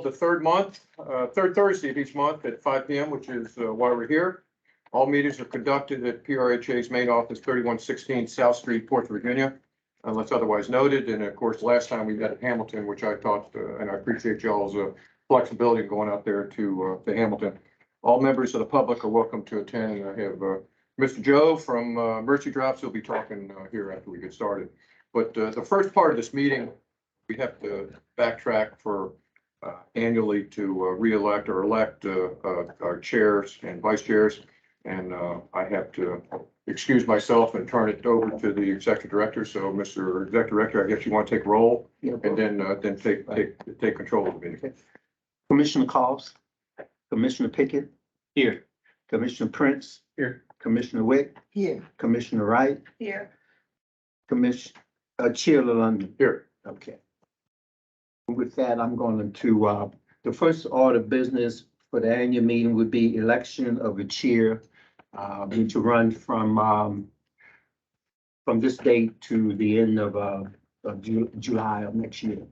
the third Thursday of each month at 5 p.m., which is why we're here. All meetings are conducted at PRHA's main office, 3116 South Street, Port Virginia, unless otherwise noted. And of course, last time we met at Hamilton, which I thought, and I appreciate y'all's flexibility in going out there to Hamilton. All members of the public are welcome to attend. I have Mr. Joe from Mercy Drops. He'll be talking here after we get started. But the first part of this meeting, we have to backtrack for annually to re-elect or elect our chairs and vice chairs. And I have to excuse myself and turn it over to the executive director. So, Mr. Executive Director, I guess you want to take roll and then take control of the meeting. Commissioner Cobbs, Commissioner Pickett. Here. Commissioner Prince. Here. Commissioner Wick. Here. Commissioner Wright. Here. Chair LaLondon. Here. Okay. With that, I'm going to, the first order of business for the annual meeting would be election of a chair, which will run from this date to the end of July of next year.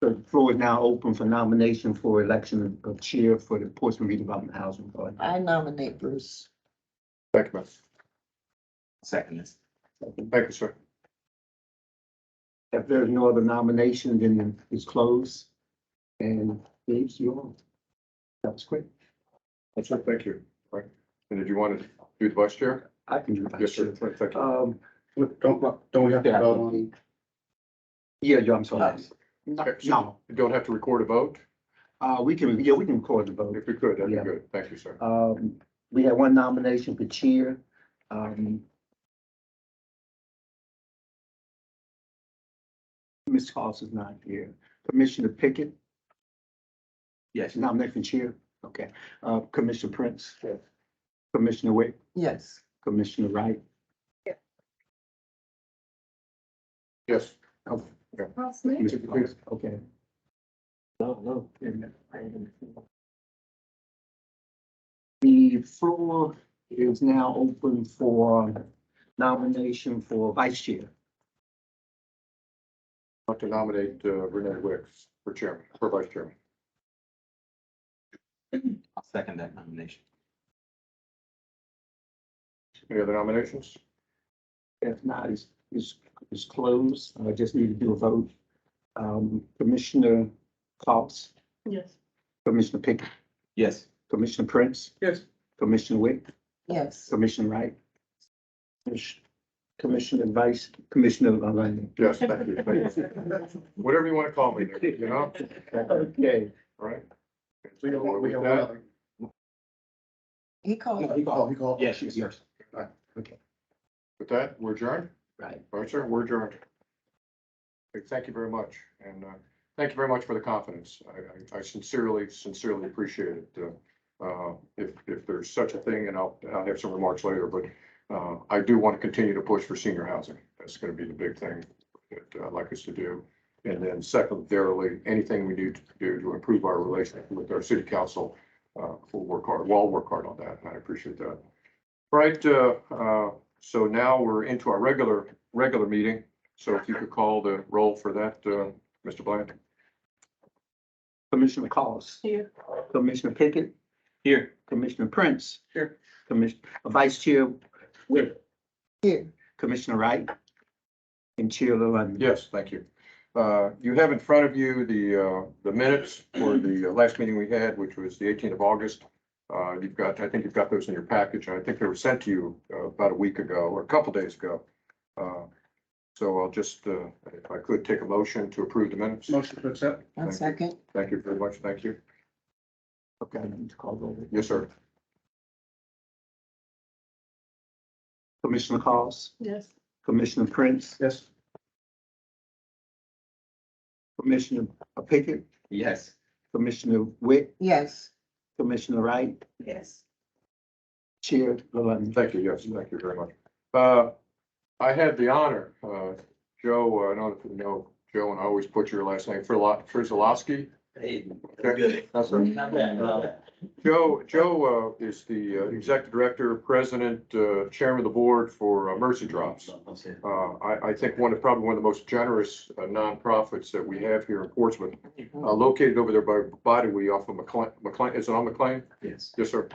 So the floor is now open for nomination for election of chair for the Portsmouth Redevelopment Housing Authority. I nominate Bruce. Thank you, ma'am. Second this. Thank you, sir. If there's no other nomination, then it's closed. And Dave's yours. That was quick. That's it. Thank you. Right. And did you want to do the vice chair? I can do that. Yes, sir. Thank you. Don't we have to vote on? Yeah, I'm sorry. Okay, so No, you don't have to record a vote? we can record the vote. If we could, that'd be Yeah. good. Thank you, sir. We have one nomination for chair. Ms. Cost is not here. Commissioner Pickett, Yes. nomination for chair. Okay. Commissioner Prince. Yes. Commissioner Wick, Yes. Commissioner Wright. Yes. Oh, Ross Smith. Mr. Prince, okay. No. The floor is now open for nomination for vice chair. I'd like to nominate Renee Wicks for chairman, for vice chairman. I'll second that nomination. Any other nominations? If not, it's closed. I just need to do a vote. Commissioner Cox, Yes. Commissioner Pickett, Yes. Commissioner Prince, Yes. Commissioner Wick, Yes. Commissioner Wright. Commissioner London. Yes, thank you. Thank you. Whatever you want to call me, you know? Okay. All right. We have one With that, other. He called. He called. Yes, yes. Okay, with that, we're adjourned. right. All right, sir, we're adjourned. Okay, thank you very much. And thank you very much for the confidence. I sincerely appreciate it. If there's such a thing, and I'll have some remarks later, but I do want to continue to push for senior housing. That's going to be the big thing that I'd like us to do. And then secondarily, anything we need to do to improve our relationship with our city council, we'll work hard. We'll all work hard on that, and I appreciate that. Right, so now we're into our regular meeting. So if you could call the roll for that, Mr. Bland. Commissioner Cost. Here. Commissioner Pickett, Here. Commissioner Prince. Here. Vice Chair Wick, Here. Commissioner Wright, and Chair London. Yes, thank you. You have in front of you the minutes for the last meeting we had, which was the 18th of August. I think you've got those in your package. I think they were sent to you about a week ago or a couple days ago. So I'll just, if I could, take a motion to approve the minutes. Motion to accept. One second. Thank you very much. Thank you. Okay, I need to call roll. Yes, sir. Commissioner Cost, Yes. Commissioner Prince, Yes. Commissioner Pickett, Yes. Commissioner Wick, Yes. Commissioner Wright, Yes. Chair London. Thank you. Yes, thank you very much. I had the honor, Joe, I don't know if you know Joe, and I always butcher your last name, Frizolowski. Hey, Okay. good. That's right. Not bad. Joe is the executive director, president, chairman of the board for Mercy Drops. I think probably one of the most generous nonprofits that we have here in Portsmouth, located over there by Bidewee off of McLean, is it on McLean? Yes. Yes, sir.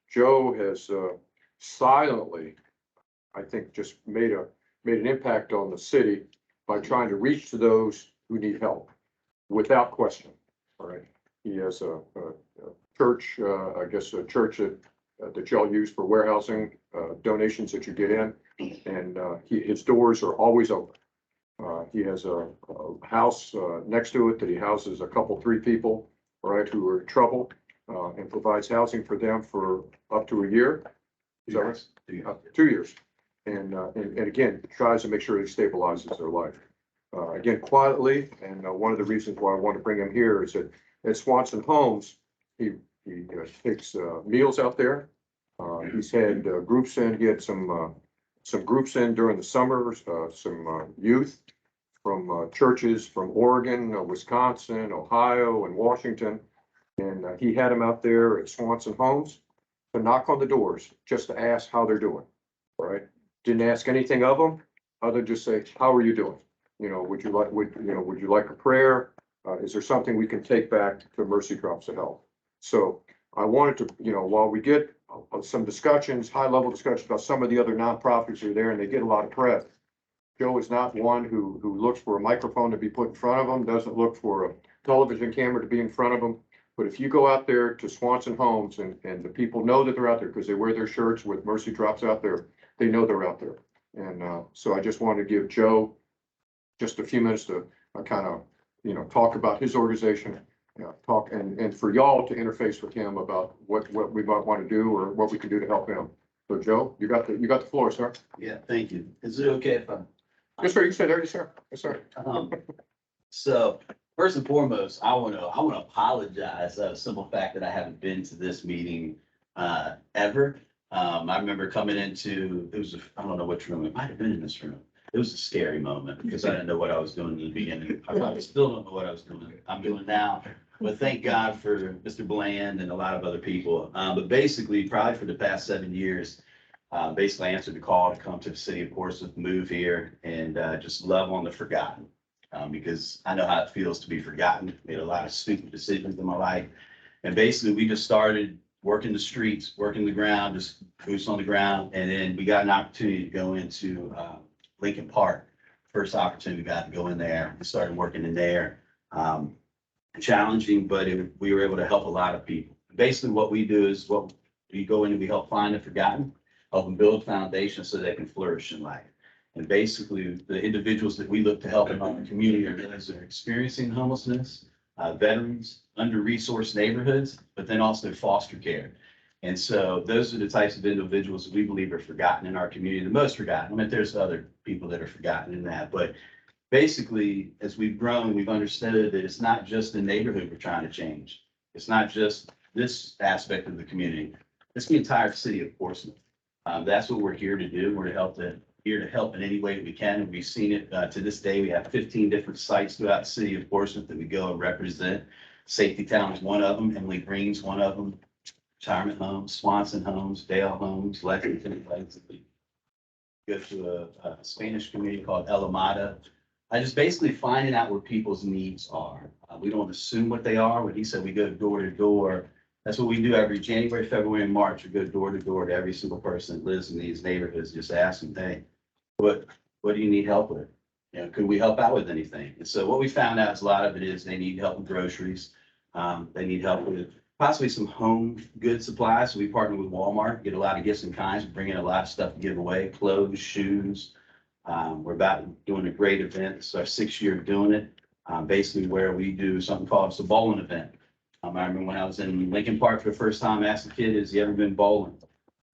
Joe has silently, I think, just made an impact on the city by trying to reach to those who need help without question. All right. He has a church, I guess, a church that y'all use for warehousing donations that you get in, and his doors are always open. He has a house next to it that he houses three people, right, who are in trouble, and provides housing for them for up to a year. Is that right? 2 years. And again, tries to make sure he stabilizes their life. Again, quietly, and one of the reasons why I want to bring him here is that at Swanson Homes, he takes meals out there. He's had groups in. He had some groups in during the summer, some youth from churches from Oregon, Wisconsin, Ohio, and Washington. And he had them out there at Swanson Homes to knock on the doors just to ask how they're doing. Right? Didn't ask anything of them other than just say, "How are you doing? You know, would you like a prayer? Is there something we can take back to Mercy Drops of Health?" So I wanted to, while we get some discussions, high-level discussions about some of the other nonprofits who are there and they get a lot of press, Joe is not one who looks for a microphone to be put in front of him, doesn't look for a television camera to be in front of him. But if you go out there to Swanson Homes and the people know that they're out there because they wear their shirts with Mercy Drops out there, they know they're out there. And so I just wanted to give Joe just a few minutes to kind of, talk about his organization, talk and for y'all to interface with him about what we might want to do or what we can do to help him. So Joe, you got the floor, sir. Yeah, thank you. Is it okay if I? Yes, sir. You said there, yes, sir. Yes, sir. So first and foremost, I want to apologize. The simple fact that I haven't been to this meeting ever. I remember coming into, I don't know which room, it might have been in this room. It was a scary moment because I didn't know what I was doing in the beginning. I probably still don't know what I was doing. I'm doing now, but thank God for Mr. Bland and a lot of other people. But basically, probably for the past 7 years, basically answered the call to come to the city of Portsmouth, move here, and just love on the forgotten. Because I know how it feels to be forgotten. Made a lot of stupid decisions in my life. And basically, we just started working the streets, working the ground, just boots on the ground. And then we got an opportunity to go into Lincoln Park. First opportunity we got to go in there. We started working in there. Challenging, but we were able to help a lot of people. Basically, what we do is we go in and we help find the forgotten, help them build foundations so they can flourish in life. And basically, the individuals that we look to help in our community are those that are experiencing homelessness, veterans, under-resourced neighborhoods, but then also foster care. And so those are the types of individuals that we believe are forgotten in our community, the most forgotten. I mean, there's other people that are forgotten in that, but basically, as we've grown, we've understood that it's not just the neighborhood we're trying to change. It's not just this aspect of the community. It's the entire city of Portsmouth. That's what we're here to do. We're here to help in any way that we can. And we've seen it to this day. We have 15 different sites throughout the city of Portsmouth that we go and represent. Safety Town is one of them. Emily Green's one of them. Retirement Homes, Swanson Homes, Dale Homes, Lexington. Go to a Spanish community called El Amada. I just basically finding out where people's needs are. We don't assume what they are. When he said we go door to door, that's what we do every January, February, and March. We go door to door to every single person that lives in these neighborhoods, just ask them, hey, what do you need help with? Could we help out with anything? And so what we found out is a lot of it is they need help with groceries. They need help with possibly some home good supplies. So we partner with Walmart, get a lot of gifts and kinds, bring in a lot of stuff to give away, clothes, shoes. We're about doing a great event. It's our 6th year of doing it. Basically where we do something called a bowling event. I remember when I was in Lincoln Park for the first time, I asked the kid, has he ever been bowling?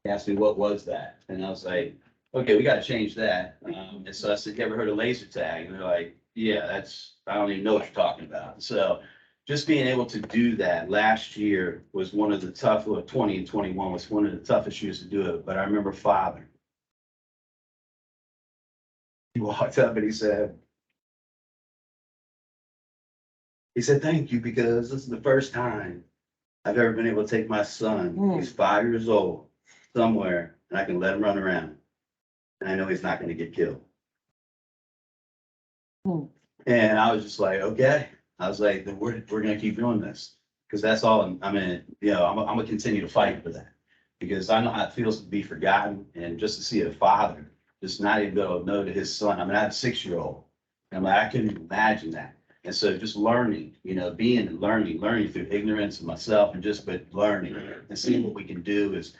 He asked me, what was that? And I was like, okay, we got to change that. And so I said, you ever heard of laser tag? And they're like, yeah, I don't even know what you're talking about. So just being able to do that last year was one of the 20 and 21 was one of the toughest years to do it. But I remember Father. He walked up and he said, He said, thank you, because this is the first time I've ever been able to take my son, who's 5 years old, somewhere, and I can let him run around. And I know he's not gonna get killed. Hmm. And I was just like, okay. I was like, then we're gonna keep doing this. Cause that's all, I mean, you know, I'm gonna continue to fight for that. Because I know how it feels to be forgotten and just to see a father just not even go know to his son. I mean, I have a 6-year-old. And I'm like, I couldn't imagine that. And so just learning, you know, learning through ignorance of myself and just but learning and seeing what we can do is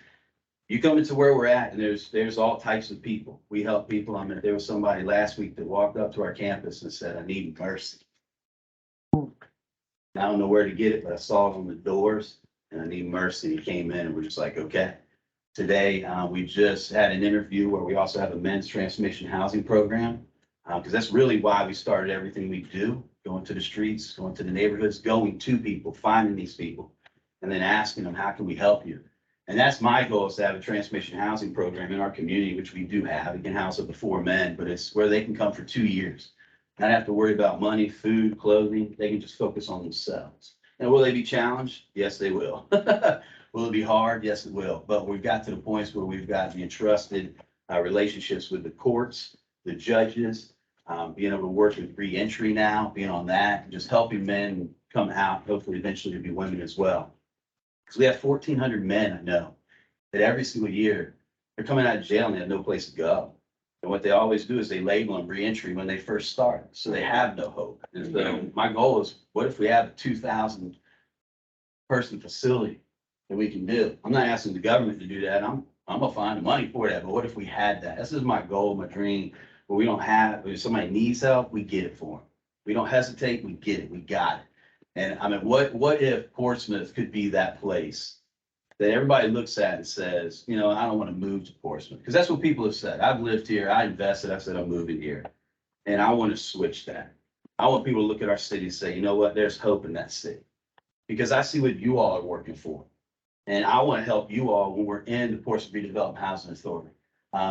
you come into where we're at and there's all types of people. We help people. I mean, there was somebody last week that walked up to our campus and said, I need mercy. I don't know where to get it, but I saw it on the doors and I need mercy. He came in and we're just like, okay. Today, we just had an interview where we also have a men's transmission housing program. Because that's really why we started everything we do, going to the streets, going to the neighborhoods, going to people, finding these people, and then asking them, how can we help you? And that's my goal, is to have a transmission housing program in our community, which we do have. It can house up to 4 men, but it's where they can come for 2 years. Not have to worry about money, food, clothing. They can just focus on themselves. And will they be challenged? Yes, they will. Will it be hard? Yes, it will. But we've got to the points where we've got the entrusted relationships with the courts, the judges, being able to work with reentry now, being on that, and just helping men come out, hopefully eventually to be women as well. Because we have 1,400 men I know that every single year they're coming out of jail and they have no place to go. And what they always do is they label them reentry when they first start, so they have no hope. And so my goal is, what if we have a 2,000 person facility that we can do? I'm not asking the government to do that. I'm gonna find the money for that. But what if we had that? This is my goal, my dream. But we don't have, if somebody needs help, we get it for them. We don't hesitate, we get it, we got it. And I mean, what if Portsmouth could be that place that everybody looks at and says, you know, I don't want to move to Portsmouth? Because that's what people have said. I've lived here, I invested, I said I'm moving here. And I want to switch that. I want people to look at our city and say, you know what, there's hope in that city. Because I see what you all are working for. And I want to help you all when we're in the Portsmouth Redevelopment Housing Authority.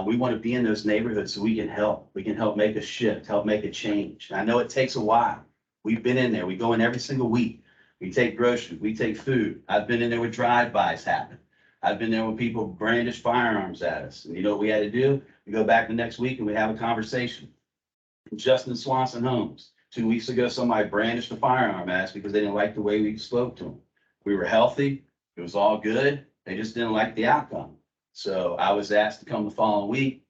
We want to be in those neighborhoods so we can help. We can help make a shift, help make a change. I know it takes a while. We've been in there. We go in every single week. We take groceries, we take food. I've been in there when drive-bys happen. I've been there when people brandish firearms at us. And you know what we had to do? We go back the next week and we have a conversation. Justin Swanson Homes. 2 weeks ago, somebody brandished a firearm at us because they didn't like the way we spoke to them. We were healthy. It was all good. They just didn't like the outcome. So I was asked to come the following week.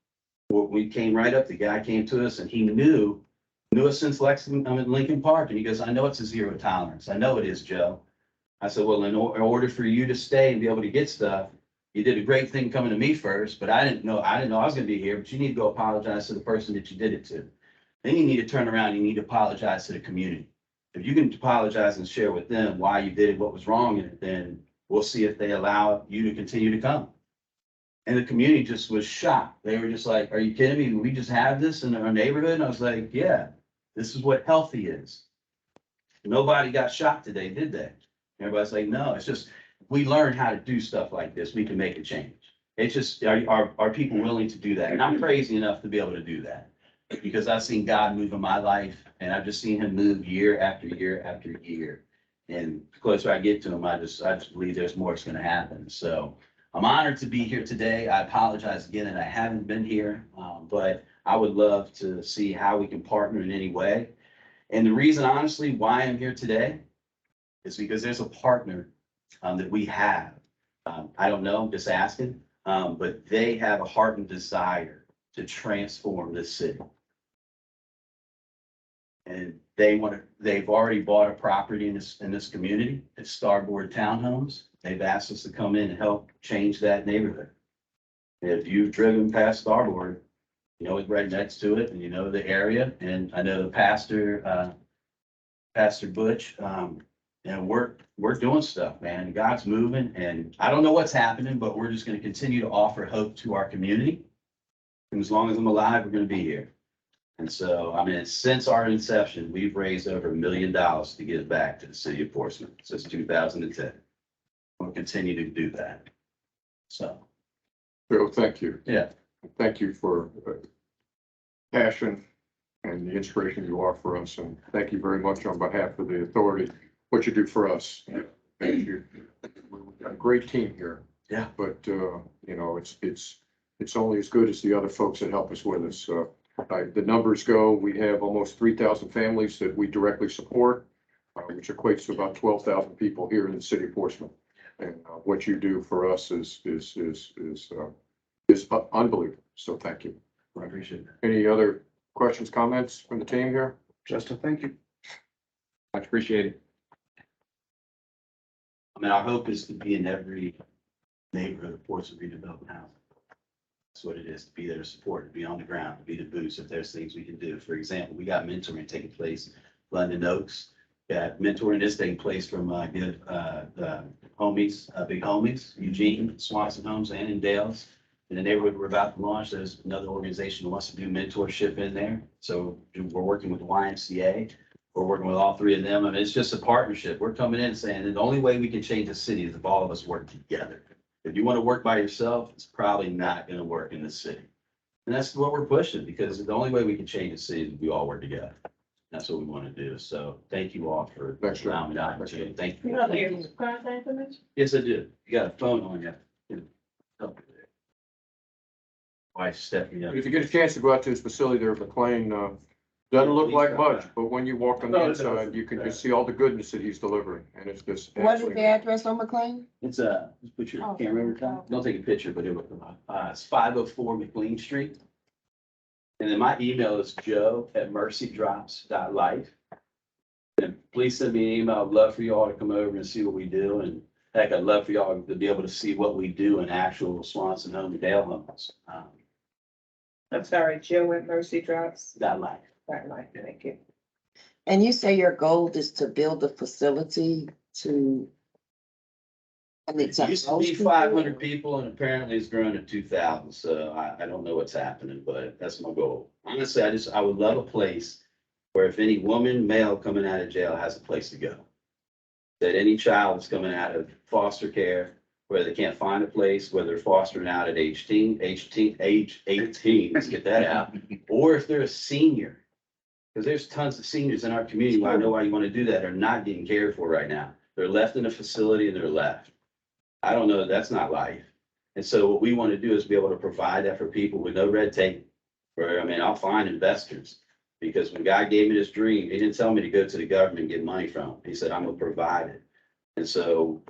We came right up. The guy came to us and he knew us since Lincoln Park. And he goes, I know it's a zero tolerance. I know it is, Joe. I said, well, in order for you to stay and be able to get stuff, you did a great thing coming to me first, but I didn't know I was going to be here, but you need to go apologize to the person that you did it to. Then you need to turn around and you need to apologize to the community. If you can apologize and share with them why you did it, what was wrong in it, then we'll see if they allow you to continue to come. And the community just was shocked. They were just like, are you kidding me? We just have this in our neighborhood? And I was like, yeah, this is what healthy is. Nobody got shot today, did they? Everybody's like, no, it's just, we learned how to do stuff like this. We can make a change. It's just, are people willing to do that? And I'm crazy enough to be able to do that because I've seen God move in my life and I've just seen him move year after year after year. And the closer I get to him, I just believe there's more that's going to happen. So I'm honored to be here today. I apologize again that I haven't been here, but I would love to see how we can partner in any way. And the reason, honestly, why I'm here today is because there's a partner that we have. I don't know, I'm just asking, but they have a heart and desire to transform this city. And they've already bought a property in this community. It's Starboard Townhomes. They've asked us to come in and help change that neighborhood. If you've driven past Starboard, you know it's right next to it and you know the area. And I know the Pastor Butch, and we're doing stuff, man. God's moving and I don't know what's happening, but we're just going to continue to offer hope to our community. And as long as I'm alive, we're going to be here. And so, I mean, since our inception, we've raised over $1 million to give back to the city of Portsmouth since 2010. We'll continue to do that. So. Joe, thank you. Yeah. Thank you for passion and the inspiration you are for us. And thank you very much on behalf of the authority, what you do for us. Thank you. We've got a great team here. Yeah. But, you know, it's only as good as the other folks that help us with us. The numbers go, we have almost 3,000 families that we directly support, which equates to about 12,000 people here in the city of Portsmouth. And what you do for us is unbelievable. So thank you. I appreciate that. Any other questions, comments from the team here? Justin, thank you. Much appreciated. I mean, our hope is to be in every neighborhood of Portsmouth redevelopment housing. That's what it is, to be there to support, to be on the ground, to be the boost if there's things we can do. For example, we got mentoring taking place, London Oaks. Got mentoring is taking place from good the homies, big homies, Eugene, Swanson Homes, and in Dales. In the neighborhood we're about to launch, there's another organization that wants to do mentorship in there. So we're working with YMCA. We're working with all three of them. I mean, it's just a partnership. We're coming in saying that the only way we can change the city is if all of us work together. If you want to work by yourself, it's probably not going to work in the city. And that's what we're pushing, because the only way we can change the city is if we all work together. That's what we want to do. So thank you all for Thanks, Joe. allowing me the opportunity. Thank you. Thank you. Contact information? Yes, I do. You got a phone on you. Help you there. Wife Stephanie. If you get a chance to go out to his facility there at McLean, doesn't look like much, but when you walk on the inside, you can just see all the goodness that he's delivering, and it's just. What is the absolutely- address on McLean? It's just put your Oh, camera over time. Don't take a picture, but it will come up. It's 504 McLean Street. And then my email is joe@mercydrops.life. And please send me an email. I'd love for you all to come over and see what we do. And heck, I'd love for y'all to be able to see what we do in actual Swanson Home and Dale homes. I'm sorry, Joe at Mercy Drops. .life. Thank you. And you say your goal is to build a facility to. I mean, It used to be 500 people and apparently it's grown to 2,000. So I don't know what's happening, but that's my goal. Honestly, I would love a place where if any woman, male coming out of jail has a place to go. That any child that's coming out of foster care, where they can't find a place, whether they're fostering out at age 18, let's get that out. Or if they're a senior, because there's tons of seniors in our community, I know why you want to do that, are not getting cared for right now. They're left in a facility and they're left. I don't know, that's not life. And so what we want to do is be able to provide that for people with no red tape. I mean, I'll find investors, because when God gave me this dream, he didn't tell me to go to the government and get money from them. He said, I'm gonna provide it. And so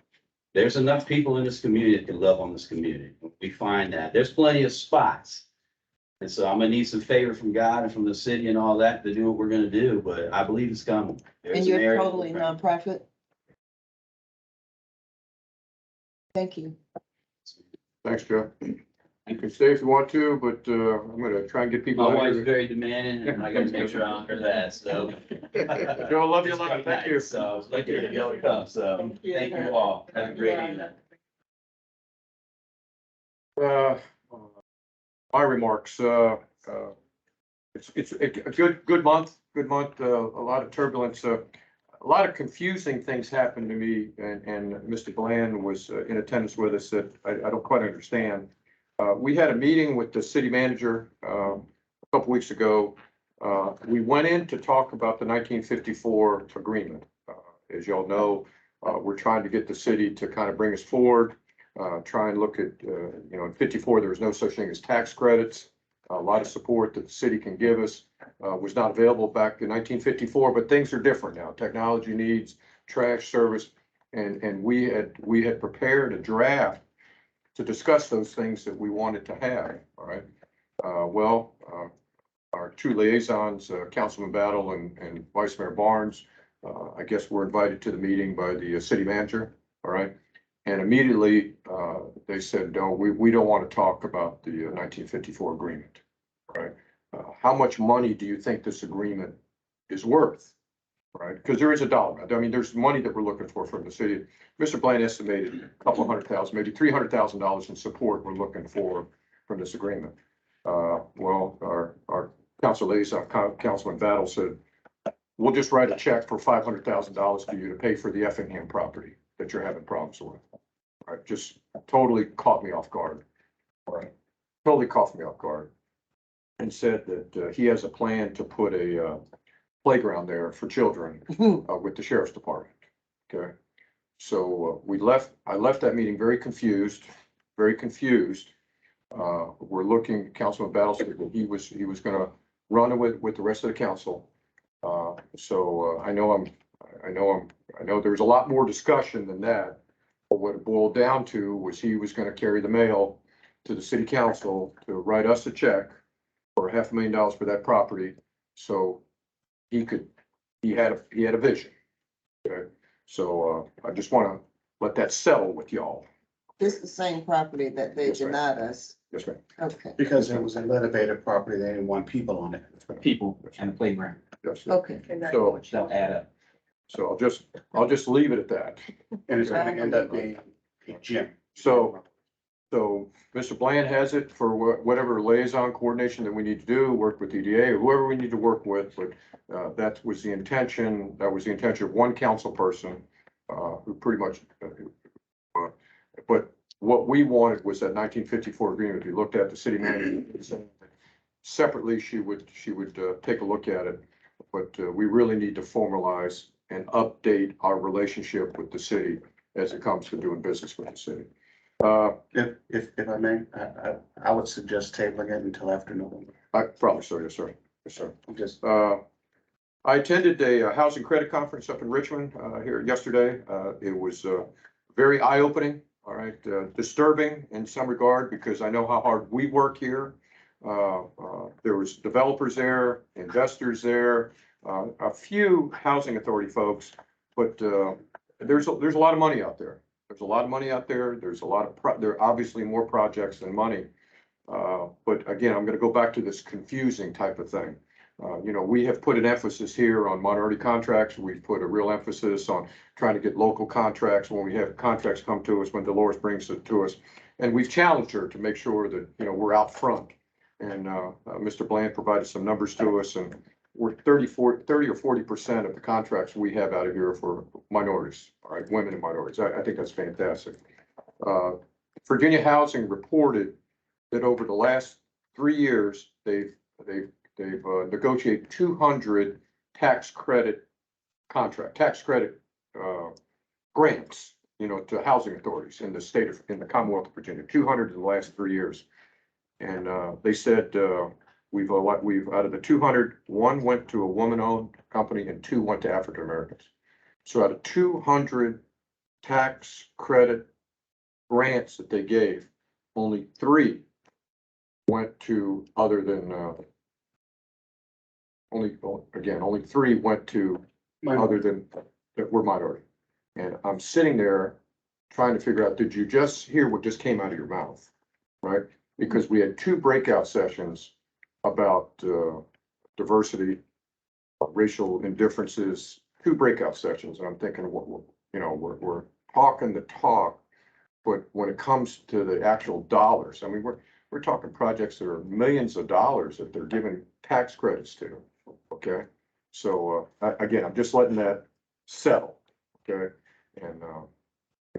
there's enough people in this community that can love on this community. We find that there's plenty of spots. And so I'm gonna need some favor from God and from the city and all that to do what we're gonna do, but I believe it's coming. There's And an you're area- totally nonprofit? Thank you. Thanks, Joe. You can stay if you want to, but I'm gonna try and get people. My out wife's here. very demanding and I gotta make sure I honor that, so. Joe, love you a lot. Thank you. So I was lucky to be able to come, so thank you all. Have a great evening. My remarks, it's a good month, a lot of turbulence, a lot of confusing things happened to me, and Mr. Bland was in attendance with us that I don't quite understand. We had a meeting with the city manager, a couple weeks ago. We went in to talk about the 1954 agreement. As y'all know, we're trying to get the city to kind of bring us forward. Try and look at, in 54, there was no such thing as tax credits. A lot of support that the city can give us was not available back in 1954, but things are different now. Technology needs, trash service, and we had prepared a draft to discuss those things that we wanted to have, all right? Our two liaisons, Councilman Battle and Vice Mayor Barnes, I guess were invited to the meeting by the city manager, all right? And immediately, they said, no, we don't want to talk about the 1954 agreement, right? How much money do you think this agreement is worth, right? Because there is a dollar. I mean, there's money that we're looking for from the city. Mr. Bland estimated a couple $100,000, maybe $300,000 in support we're looking for from this agreement. Our council liaison, Councilman Battle said, we'll just write a check for $500,000 to you to pay for the Effingham property that you're having problems with. All right, just totally caught me off guard. All right, totally caught me off guard. and said that he has a plan to put a playground there for children with the sheriff's department. Okay, so I left that meeting very confused, very confused. We're looking, Councilman Battle said that he was gonna run with the rest of the council. I know there's a lot more discussion than that. But what it boiled down to was he was gonna carry the mail to the city council to write us a check for $500,000 for that property. So he had a vision. Okay, so I just wanna let that settle with y'all. This is the same property that they Yes, ma'am. denied us. Yes, ma'am. Okay, Because it was an elevated property, they didn't want people on it. People and the playground, Yes. okay. And that- So, which don't add up. so I'll just leave it at that. And it's gonna end up being a gym. So Mr. Bland has it for whatever liaison coordination that we need to do, work with EDA or whoever we need to work with, but that was the intention of one council person who pretty much, but what we wanted was that 1954 agreement. If you looked at the city manager, separately, she would take a look at it, but we really need to formalize and update our relationship with the city as it comes to doing business with the city. If I may, I would suggest tabling it until after November. I probably so, yes, sir. Yes, sir. Just, I attended a housing credit conference up in Richmond here yesterday. It was very eye-opening, all right, disturbing in some regard because I know how hard we work here. There was developers there, investors there, a few housing authority folks, but there's a lot of money out there. There's a lot of money out there. There's a lot of there are obviously more projects than money. But again, I'm going to go back to this confusing type of thing. We have put an emphasis here on minority contracts. We've put a real emphasis on trying to get local contracts when we have contracts come to us, when Dolores brings it to us. And we've challenged her to make sure that, we're out front. And Mr. Bland provided some numbers to us, and we're 30 or 40% of the contracts we have out of here for minorities, all right, women and minorities. I think that's fantastic. Virginia Housing reported that over the last 3 years, they've negotiated 200 tax credit grants, to housing authorities in the Commonwealth of Virginia, 200 in the last 3 years. And they said we've out of the 200, one went to a woman-owned company and 2 went to African Americans. So out of 200 tax credit grants that they gave, only 3 went to other than only 3 went to other than that were minority. And I'm sitting there trying to figure out, did you just hear what just came out of your mouth? Right? Because we had 2 breakout sessions about diversity, racial indifferences, 2 breakout sessions. And I'm thinking, we're talking the talk, but when it comes to the actual dollars, I mean, we're talking projects that are millions of dollars that they're giving tax credits to. Okay. So again, I'm just letting that settle. Okay. And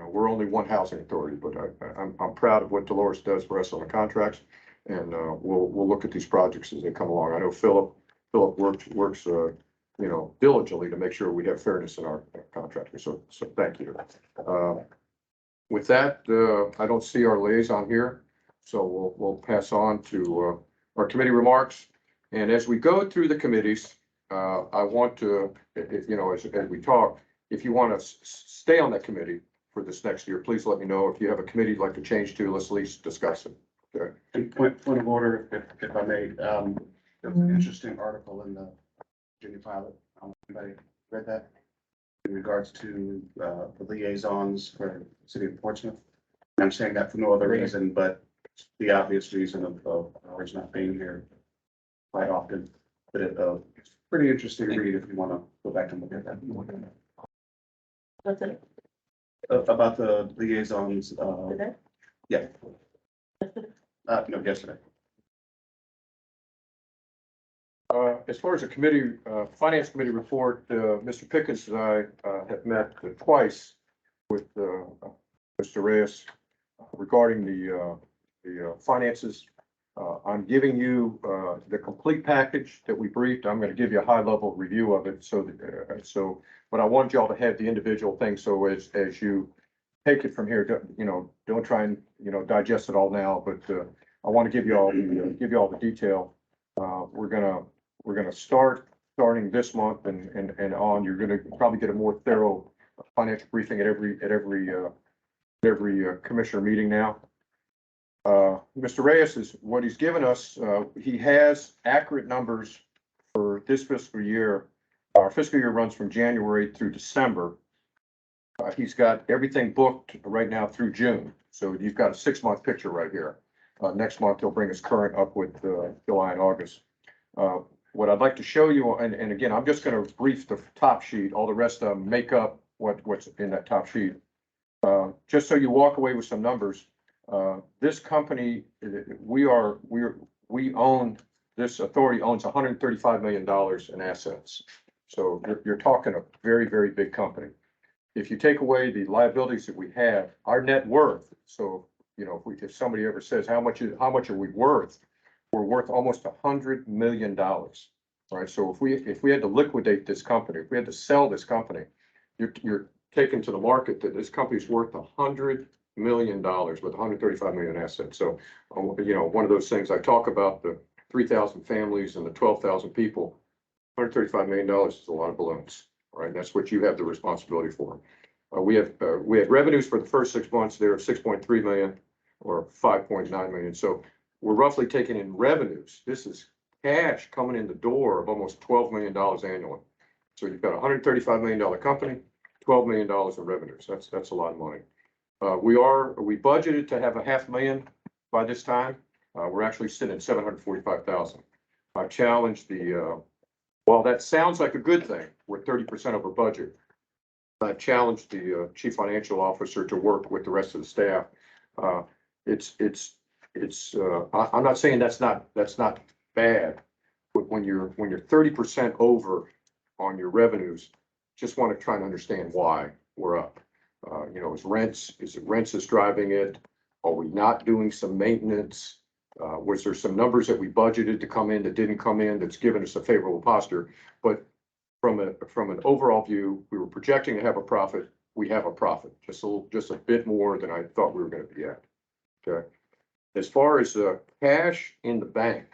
we're only one housing authority, but I'm proud of what Dolores does for us on the contracts. And we'll look at these projects as they come along. I know Philip works diligently to make sure we have fairness in our contractors. So thank you. With that, I don't see our liaison here, so we'll pass on to our committee remarks. And as we go through the committees, I want to, as we talk, if you want to stay on that committee for this next year, please let me know. If you have a committee you'd like to change to, let's at least discuss it. Okay. and point of order, if I may, there was an interesting article in the Virginia Pilot. Anybody read that? In regards to the liaisons for the city of Portsmouth. And I'm saying that for no other reason, but the obvious reason of ours not being here quite often. But it's pretty interesting to read if you want to go back and look at that. That's it. About the liaisons, Today? yeah. No, yesterday. As far as the committee, finance committee report, Mr. Pickens and I have met twice with Mr. Reyes regarding the finances I'm giving you, the complete package that we briefed. I'm gonna give you a high level review of it, so that, but I want y'all to have the individual things, so as you take it from here, don't try and, digest it all now, but, I want to give you all, the detail. We're gonna starting this month and on, you're gonna probably get a more thorough financial briefing at every commissioner meeting now. Mr. Reyes is, what he's given us, he has accurate numbers for this fiscal year. Our fiscal year runs from January through December. He's got everything booked right now through June, so you've got a 6-month picture right here. Next month, he'll bring us current up with July and August. What I'd like to show you, and again, I'm just gonna brief the top sheet, all the rest of them make up what's in that top sheet. Just so you walk away with some numbers, this company, we own, this authority owns $135 million in assets. So you're talking a very, very big company. If you take away the liabilities that we have, our net worth, so, if somebody ever says, how much are we worth? We're worth almost $100 million, right? So if we had to liquidate this company, if we had to sell this company, you're taking to the market that this company's worth $100 million with 135 million assets. So, one of those things I talk about, the 3,000 families and the 12,000 people, $135 million is a lot of balloons, right? That's what you have the responsibility for. We had revenues for the first 6 months there of 6.3 million or 5.9 million. So we're roughly taking in revenues. This is cash coming in the door of almost $12 million annually. So you've got a $135 million company, $12 million in revenues. That's a lot of money. We budgeted to have $500,000 by this time. We're actually sitting at 745,000. I challenged while that sounds like a good thing, we're 30% over budget. I challenged the chief financial officer to work with the rest of the staff. I'm not saying that's not bad, but when you're 30% over on your revenues, just want to try and understand why we're up. Is it rents is driving it? Are we not doing some maintenance? Was there some numbers that we budgeted to come in that didn't come in that's given us a favorable posture? But from an overall view, we were projecting to have a profit. We have a profit, just a bit more than I thought we were going to be at. Okay. As far as cash in the bank,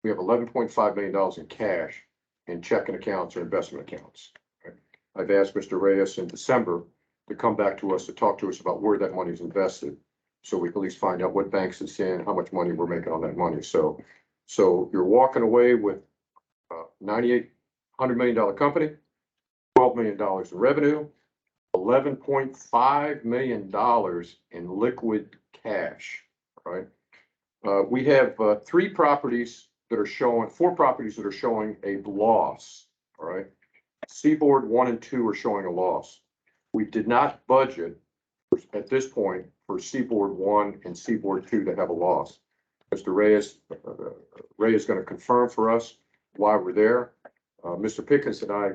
we have $11.5 million in cash in checking accounts or investment accounts. Right? I've asked Mr. Reyes in December to come back to us to talk to us about where that money is invested, so we can at least find out what banks it's in, how much money we're making on that money. So you're walking away with $100 million company, $12 million in revenue, $11.5 million in liquid cash, right? We have 4 properties that are showing a loss, all right? Seaboard 1 and 2 are showing a loss. We did not budget at this point for Seaboard 1 and Seaboard 2 to have a loss. Mr. Reyes is going to confirm for us why we're there. Mr. Pickens and I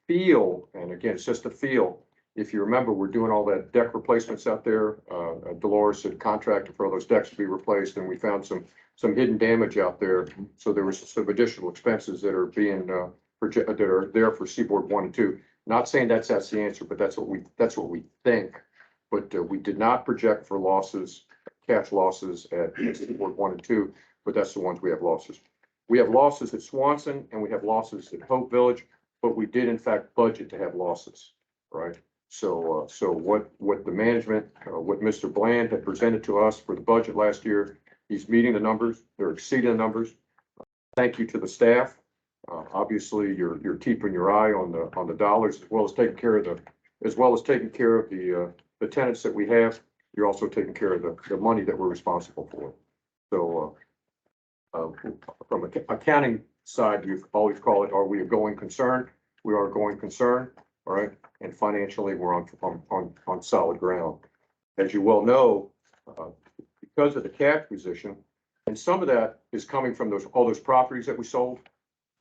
feel, and again, it's just a feel, if you remember, we're doing all that deck replacements out there. Dolores had contracted for all those decks to be replaced, and we found some hidden damage out there. So there was some additional expenses that are being that are there for Seaboard 1 and 2. Not saying that's the answer, but that's what we think. But we did not project for losses, cash losses at Seaboard 1 and 2, but that's the ones we have losses. We have losses at Swanson and we have losses at Hope Village, but we did in fact budget to have losses, right? So what the management, what Mr. Bland had presented to us for the budget last year, he's meeting the numbers, they're exceeding the numbers. Thank you to the staff. Obviously, you're keeping your eye on the dollars, as well as taking care of the tenants that we have. You're also taking care of the money that we're responsible for. So from an accounting side, we always call it, are we a going concern? We are a going concern, all right? And financially, we're on solid ground. As you well know, because of the cash position, and some of that is coming from all those properties that we sold,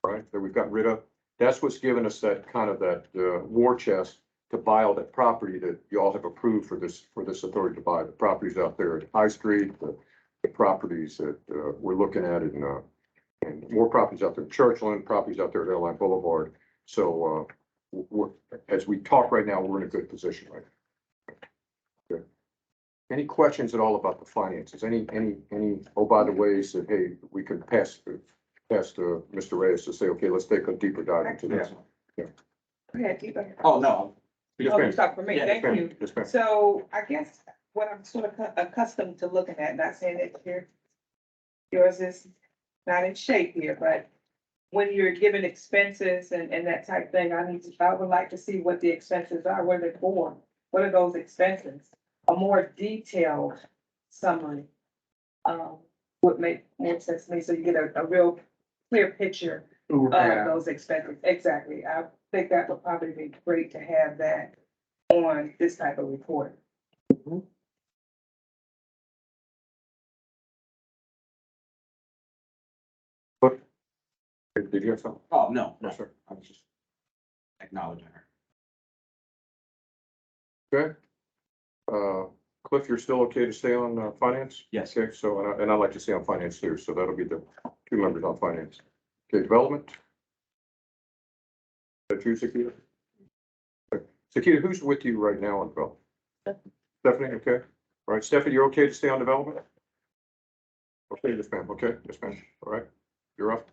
right, that we've gotten rid of. That's what's given us that kind of war chest to buy all that property that you all have approved for this authority to buy. The properties out there at High Street, the properties that, we're looking at and more properties out there in Churchland, properties out there at Airline Boulevard. So, we're, as we talk right now, we're in a good position, right? Good. Any questions at all about the finances? Oh, by the way, said, hey, we could pass Mr. Reyes to say, okay, let's take a deeper dive into this. Go ahead, keep going. Oh, no. Yes, Oh, ma'am. you talk for me, Yeah, thank Yes, you. ma'am. Yes, ma'am. So I guess what I'm sort of accustomed to looking at, not saying that yours is not in shape here, but when you're given expenses and that type thing, I would like to see what the expenses are, what they're for. What are those expenses? A more detailed summary would make more sense to me, so you get a real clear picture of those expenses. Exactly. I think that would probably be great to have that on this type of report. Did you have something? Oh, no, no, Yes, sir. I was just acknowledging her. Okay. Cliff, you're still okay to stay on, finance? Yes. Okay, so, and I'd like to stay on finance too, so that'll be the two members on finance. Okay, development? That you, Sakita? Okay. Sakita, who's with you right now on development? Stephanie, okay. All right, Stephanie, you're okay to stay on development? Okay, yes, ma'am, okay, yes, ma'am, all right, you're up.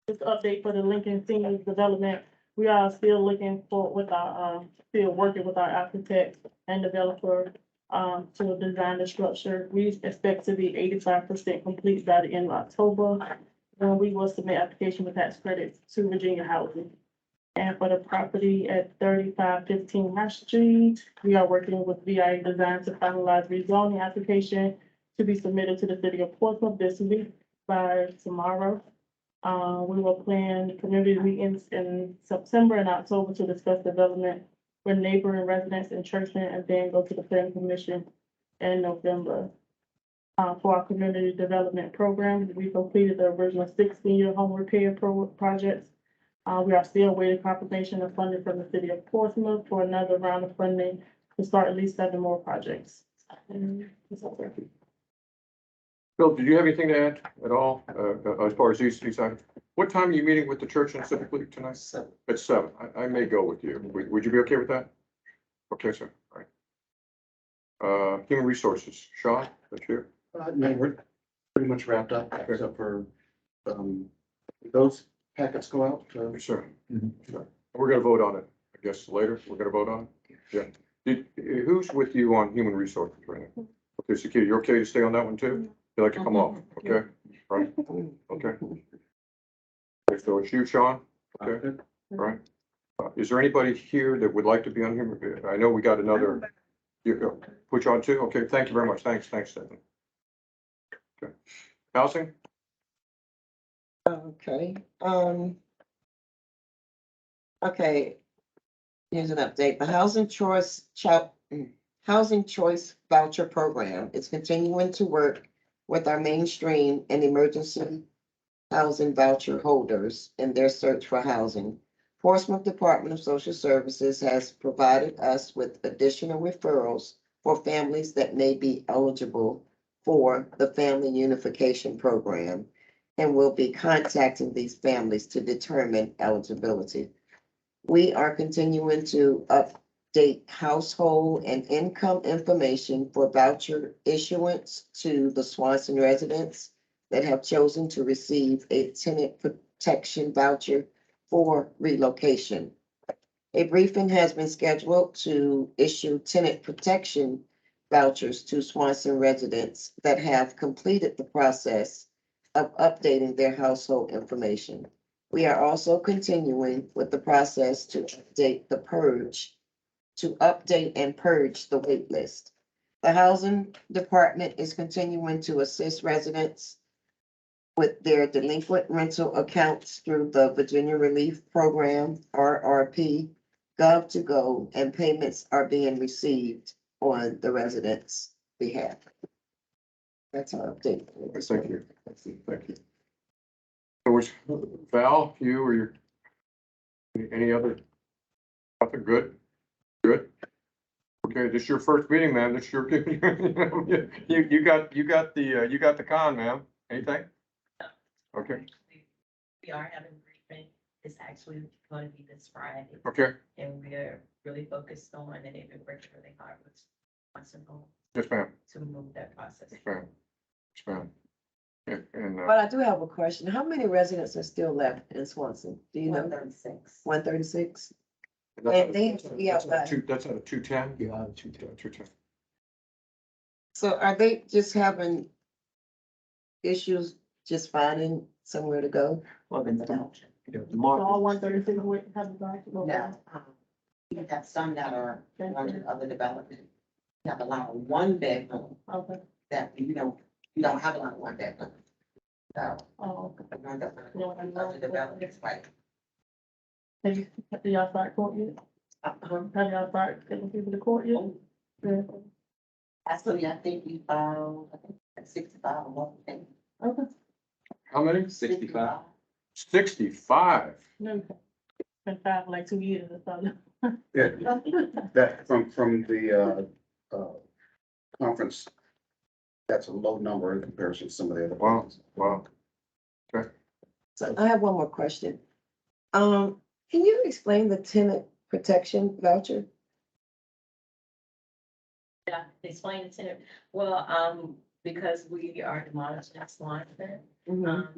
Just update for the Lincoln Senior Development. We are still looking for, with our, still working with our architect and developer, to design the structure. We expect to be 85% complete by the end of October. Then we will submit application for tax credits to Virginia Housing. And for the property at 3515 High Street, we are working with VIA Design to finalize rezoning application to be submitted to the city of Portsmouth this week by tomorrow. We will plan community meetings in September and October to discuss development for neighboring residents in Churchland, and then go to the planning commission in November. For our community development program, we completed the original 16-year home repair projects. We are still waiting confirmation of funding from the city of Portsmouth for another round of funding to start at least 7 more projects. Bill, did you have anything to add at all, as far as these items? What time are you meeting with the church and typically tonight? 7. At 7. I may go with you. Would you be okay with that? Okay, sir, all right. Human resources, Sean, that's you. No, we're pretty much wrapped up, except for, those packets go out. Yes, sir. Mhm. Sure. We're gonna vote on it, I guess, later. We're gonna vote on it. Yeah. Who's with you on human resources right now? Okay, Sakita, you're okay to stay on that one too? You like to come off, okay? Right, okay. Okay, so it's you, Sean, okay, all right. Is there anybody here that would like to be on human? I know we got another, put you on too? Okay, thank you very much. Thanks, Stephanie. Okay. Housing? Okay, okay. Here's an update. The Housing Choice Voucher Program is continuing to work with our mainstream and emergency housing voucher holders in their search for housing. Portsmouth Department of Social Services has provided us with additional referrals for families that may be eligible for the Family Unification Program, and will be contacting these families to determine eligibility. We are continuing to update household and income information for voucher issuance to the Swanson residents that have chosen to receive a tenant protection voucher for relocation. A briefing has been scheduled to issue tenant protection vouchers to Swanson residents that have completed the process of updating their household information. We are also continuing with the process to update and purge the wait list. The Housing Department is continuing to assist residents with their delinquent rental accounts through the Virginia Relief Program, RRP, Gov2Go, and payments are being received on the residents' behalf. That's our update. Thank you. Thank you. So was Val, you or your, any other? Nothing, good? Good? Okay, this is your first meeting, ma'am. This is your, you got the con, ma'am. Anything? Okay, We are having a briefing. It's actually going to be this Friday, okay. and we're really focused on, and they've been working really hard with Swanson Home Yes, ma'am. to move that process. Yes, ma'am. Yes, ma'am. Yeah, and, But I do have a question. How many residents are still left in Swanson? Do you know? 136. 136? that's And out they- of- yeah, that's out of but- two, that's out of 210? Yeah, I'll shoot that. 210. So are they just having issues just finding somewhere to go? Well, then, the So market. all 136 would have the back. No, you have some that are under other development. You have a lot of one bedroom Okay. that, you don't have a lot of one bedroom. So, Oh, okay. the ones that Yeah, are I know. other developments, like, Have y'all started court yet? Have y'all started taking people to court yet? Yeah. actually, I think we filed, I think at 65 or more, I think. Okay. How many? 65. 65. No, been five for like 2 years or something. Yeah, that from the conference, that's a low number in comparison to some of the other. Wow, ones. wow. So I have one more question. Can you explain the tenant protection voucher? Yeah, explain it to them. Well, because we are demolishing Swanson,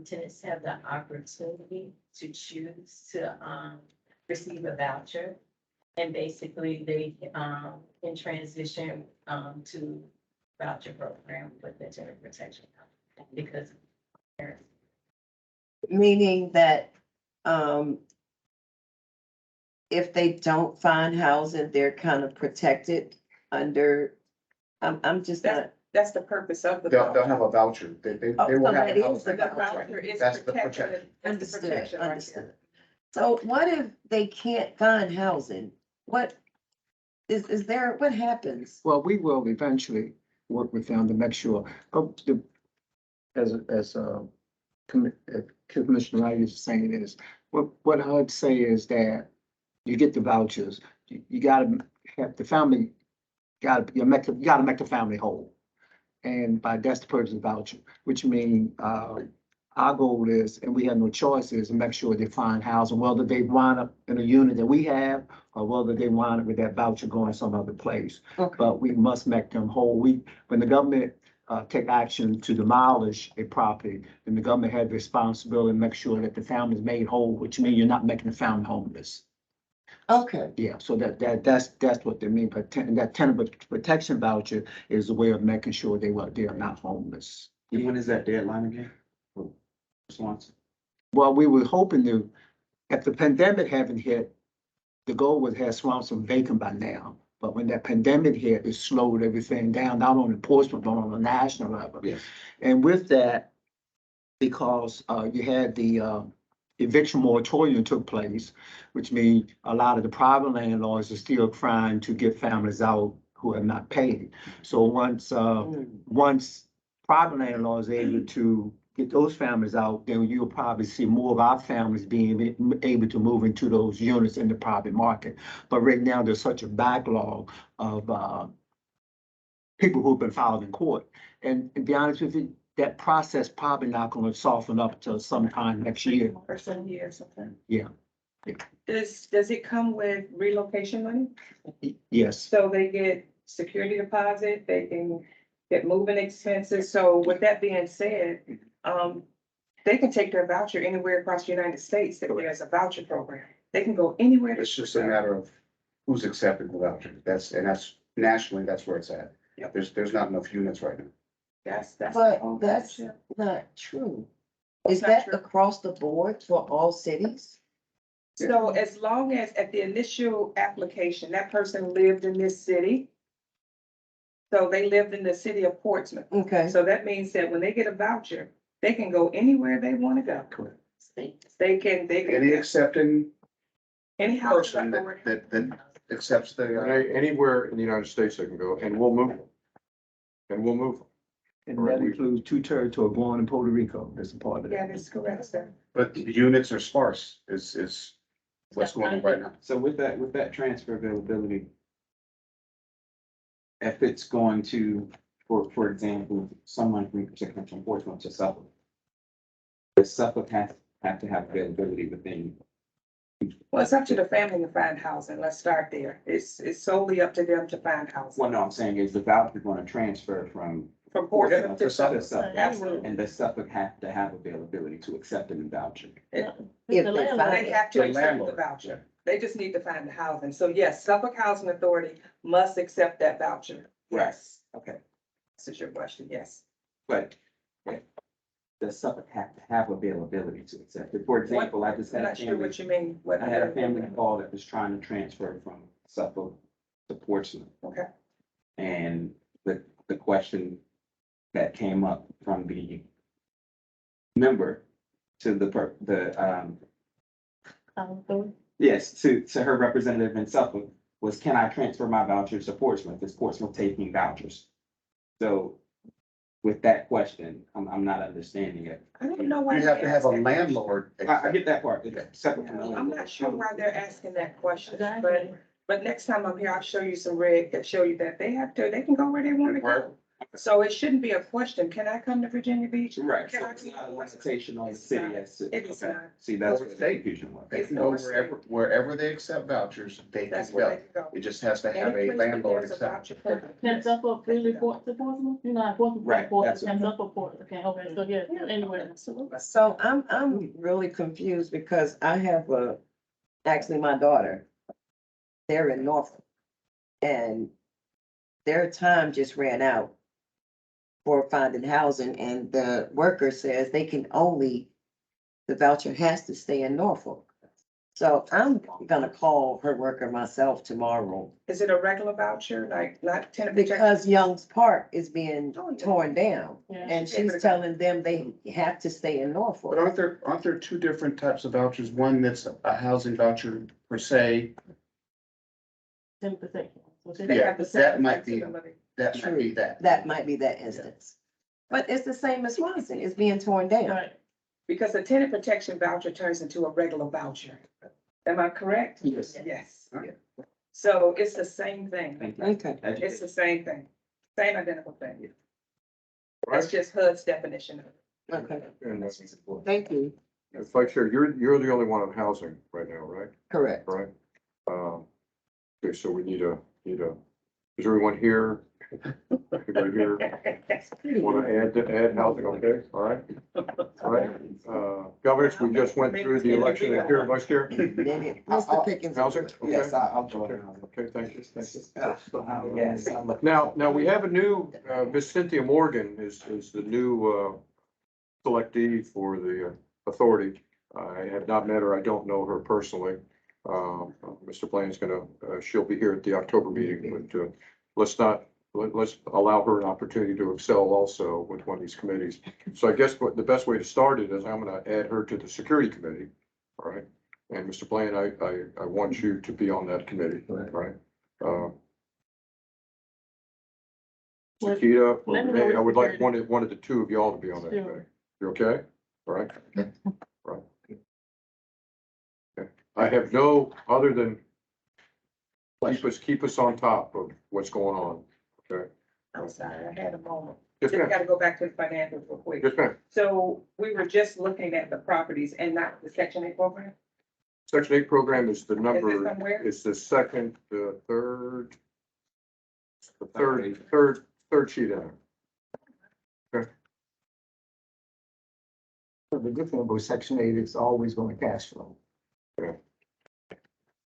tenants have the opportunity to choose to, receive a voucher. And basically, they, can transition, to voucher program with the tenant protection. Because Meaning that, if they don't find housing, they're kind of protected under, I'm just not. That's the purpose of the They'll voucher. have a voucher. They Oh, will so have that a is the voucher. The voucher is That's the protection. protection. That's the Understood, protection right there. understood. So what if they can't find housing? What is there, what happens? Well, we will eventually work with them to make sure, Commissioner Wright is saying is, what I'd say is that you get the vouchers, you gotta have the family, you gotta make the family whole. And that's the purpose of voucher, which means, our goal is, and we have no choice, is to make sure they find housing, whether they wind up in a unit that we have, or whether they wind up with that voucher going some other place. Okay. But we must make them whole. When the government, take action to demolish a property, then the government has the responsibility to make sure that the family is made whole, which means you're not making the family homeless. Okay, Yeah, so that's what they mean, but that tenant protection voucher is a way of making sure they are not homeless. And when is that deadline again? For Swanson? Well, we were hoping to, if the pandemic hadn't hit, the goal was to have Swanson vacant by now. But when that pandemic hit, it slowed everything down, not only Portsmouth, but on a national level. Yes. And with that, because you had the eviction moratorium took place, which means a lot of the private landlords are still trying to get families out who have not paid. So once private landlords are able to get those families out, then you'll probably see more of our families being able to move into those units in the private market. But right now, there's such a backlog of people who've been filed in court. And to be honest with you, that process probably not gonna soften up till sometime next year. Or some year or something. Yeah. Does it come with relocation money? Yes, So they get security deposit, they can get moving expenses. So with that being said, they can take their voucher anywhere across the United States that there's a voucher program. They can go anywhere. It's just a matter of who's accepting the voucher. That's nationally, that's where it's at. Yep. There's not enough units right now. That's. but that's not true. Is Not that true. across the board for all cities? So as long as at the initial application, that person lived in this city. So they lived in the city of Portsmouth. Okay, So that means that when they get a voucher, they can go anywhere they want to go. correct. They can, Any accepting any house. person that accepts the, Anywhere in the United States they can go, and we'll move them. And we'll move them. And that includes 2 territories, Guam and Puerto Rico, as a part of Yeah, that. that's correct, sir. but the units are sparse is what's going on right now. So with that transfer availability, if it's going to, for example, someone from particular from Portsmouth to Suffolk. The Suffolk have to have availability within, Well, it's up to the family to find housing. Let's start there. It's solely up to them to find housing. what I'm saying is the voucher going to transfer from From Portsmouth to to Suffolk. Suffolk. Absolutely. And the Suffolk have to have availability to accept a new voucher. If The they landlord- find They have to The accept the landlord. voucher. They just need to find the housing. So yes, Suffolk Housing Authority must accept that voucher. Yes. Okay, This is your question, yes. but the Suffolk have to have availability to accept it. For example, I just I'm had a not sure family, what you mean. What? I had a family call that was trying to transfer from Suffolk to Portsmouth. Okay. And the question that came up from the member to yes, to her representative in Suffolk was, can I transfer my vouchers to Portsmouth? Is Portsmouth taking vouchers? So with that question, I'm not understanding it. I don't know why. You have to have a they asked that question. landlord. I get that part, it's separate from the I'm landlord. not sure why they're asking that question, Exactly. but next time I'm here, I'll show you some red that show you that they can go where they want to Right. go. So it shouldn't be a question. Can I come to Virginia Beach? Right, Can so I it's do not a that? limitation on the It's city not. as to. It is okay. not. See, that's where the confusion was. They can go wherever they accept vouchers, they can That's where they go. can go. It just has to have Any a place that landlord there's a accept. voucher program, Can yes, Suffolk they really can go. port to Portsmouth? You know, how Portsmouth, Right, Portsmouth, that's- can Suffolk port, okay, okay, so yeah, anyway. So I'm really confused because I have actually my daughter. They're in Norfolk. And their time just ran out for finding housing and the worker says they can only, the voucher has to stay in Norfolk. So I'm gonna call her worker myself tomorrow Is it a regular voucher, like not tenant protection? because Young's Park is being torn down. Yeah. And she's telling them they have to stay in Norfolk. But aren't there two different types of vouchers? One that's a housing voucher per se, Tenant protection. So They Yeah, have the that same might be- flexibility. that might be that. That might be that instance. But it's the same as Swanson, it's being torn down. Right, Because the tenant protection voucher turns into a regular voucher. Am I correct? Yes. Yes. Yeah. So it's the same thing. Thank you. Okay. It's the same thing. Same identical thing. Right? That's just HUD's definition of it. Okay, And thank you. it's like, sure, you're the only one on housing right now, right? Correct. Right? Okay, so we need a, is everyone here? Everybody here? Want to add housing, okay, all right? All right, governors, we just went through the election of chair and vice chair. Mr. Pickens. Housing, okay. Yes, I'll join. Okay, thank you, thank you. Yes. I'm a- Now, we have a new, Miss Cynthia Morgan is the new, selectee for the authority. I have not met her, I don't know her personally. Mr. Blaine's gonna, she'll be here at the October meeting, but, let's allow her an opportunity to excel also with one of these committees. So I guess what the best way to start it is I'm gonna add her to the security committee, all right? And Mr. Blaine, I want you to be on that committee, all right? Chiquita, or Let me know Renee, I would like security. one of the two of y'all to be on that Sure. committee. You okay? All right? Right. Okay. I have no, other than keep us on top of what's going on, okay? I'm sorry, I had a moment. Yes, Just ma'am. gotta go back to the financials real quick. Yes, ma'am. So we were just looking at the properties and not the Section 8 program? Section 8 program is the Is it number, somewhere? it's the second, the third sheet in there. The good thing about Section 8 is always going to cash flow.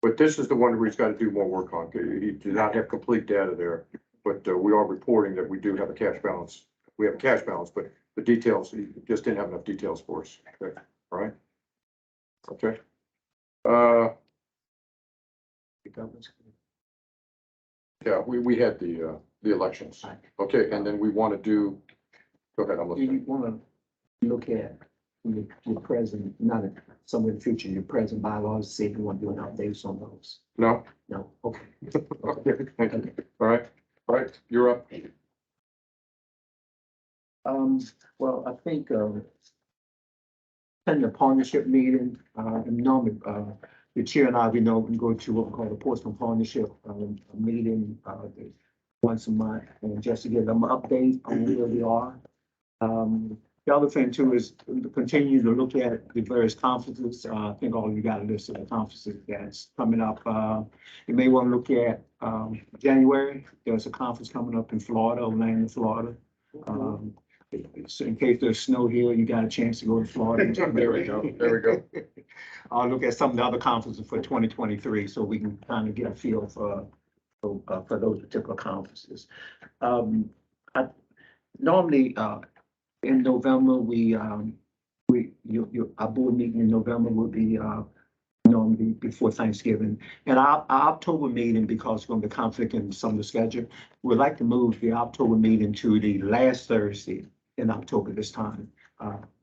But this is the one where he's got to do more work on. He did not have complete data there, but we are reporting that we do have a cash balance. We have a cash balance, but the details, he just didn't have enough details for us. Okay, all right? Okay. Yeah, we had the elections. Okay, and then we want to do, go ahead, I'm You listening. want to look at your present, not somewhere in the future, your present bylaws, see if you want to do an update on those. No? No, okay. Okay, thank you. All right, you're up. Well, I think, in the partnership meeting, normally, the chair and I, we know, we go to what we call the Portsmouth Partnership, meeting, the once a month, and just to give them an update on where we are. The other thing too is to continue to look at the various conferences. I think all you got a list of the conferences that's coming up. You may want to look at, January. There's a conference coming up in Florida, Orlando, Florida. So in case there's snow here, you got a chance to go to Florida. There we go, there we go. I'll look at some of the other conferences for 2023, so we can kind of get a feel for those particular conferences. Normally, in November, our board meeting in November will be, normally before Thanksgiving. And our October meeting, because it's going to be conflicting with some of the schedule, we'd like to move the October meeting to the last Thursday in October this time,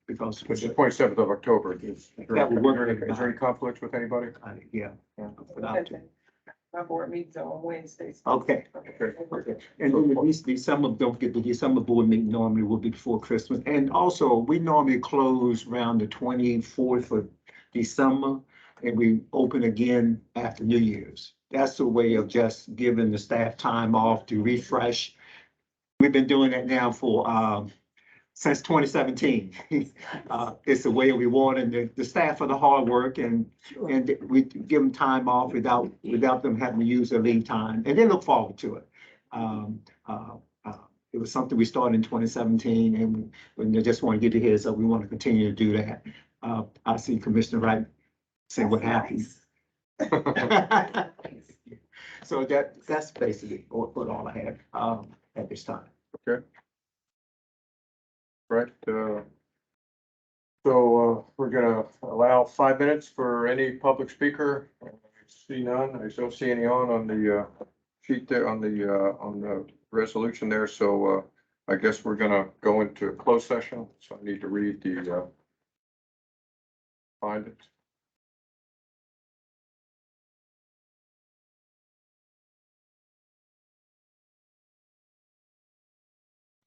because. Which is 27th of October. That would work. Is there any conflicts with anybody? Yeah. My board meetings are on Wednesdays. Okay. Okay. And then at least December, don't get the December board meeting normally will be before Christmas. And also, we normally close around the 24th of December, and we open again after New Year's. That's a way of just giving the staff time off to refresh. We've been doing that now for, since 2017. It's a way of rewarding the staff for the hard work, and we give them time off without them having to use their leave time, and they look forward to it. It was something we started in 2017, and we just want to get the heads up. We want to continue to do that. I see Commissioner Wright say what happened. So that's basically what all I have at this time. Okay. Right, so we're gonna allow 5 minutes for any public speaker. I see none. I don't see any on the sheet there on the resolution there. So I guess we're gonna go into closed session. So I need to read the find it.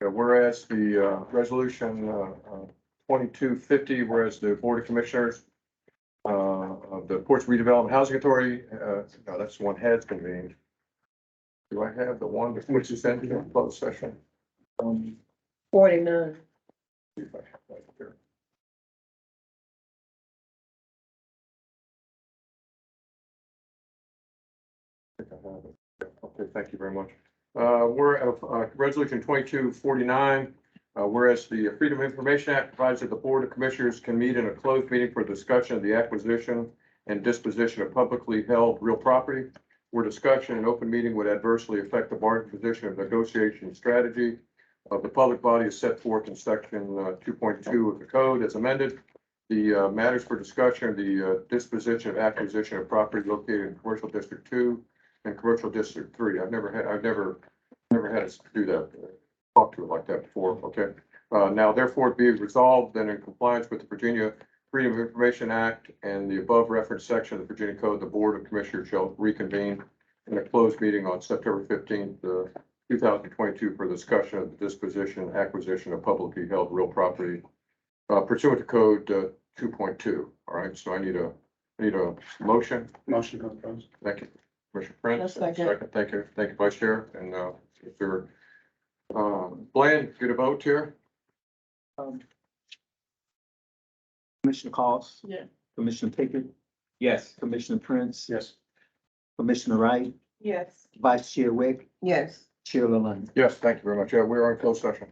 Whereas the resolution 2250, whereas the Board of Commissioners of the Ports Redevelopment Housing Authority, no, that's the one heads convened. Do I have the one which is sent in closed session? 49. See if I have that here. I think I have it. Okay, thank you very much. We're at resolution 2249. Whereas the Freedom of Information Act provides that the Board of Commissioners can meet in a closed meeting for discussion of the acquisition and disposition of publicly held real property, where discussion in open meeting would adversely affect the bargaining position of negotiation strategy of the public body as set forth in section 2.2 of the code as amended. The matters for discussion are the disposition of acquisition of property located in Commercial District 2 and Commercial District 3. I've never had us do that, talk to it like that before. Okay. Now therefore be resolved that in compliance with the Virginia Freedom of Information Act and the above referenced section of the Virginia Code, the Board of Commissioners shall reconvene in a closed meeting on September 15th, 2022 for discussion of the disposition and acquisition of publicly held real property pursuant to code 2.2. All right. So I need a motion. Motion to close. Thank you. Commissioner Prince. Second. Thank you, Vice Chair, and Mr. Bland, get a vote here. Commissioner Cost? Yeah. Commissioner Pickett? Yes. Commissioner Prince? Yes. Commissioner Wright? Yes. Vice Chair Wick? Yes. Chair Lalonde? Yes, thank you very much. Yeah, we are in closed session.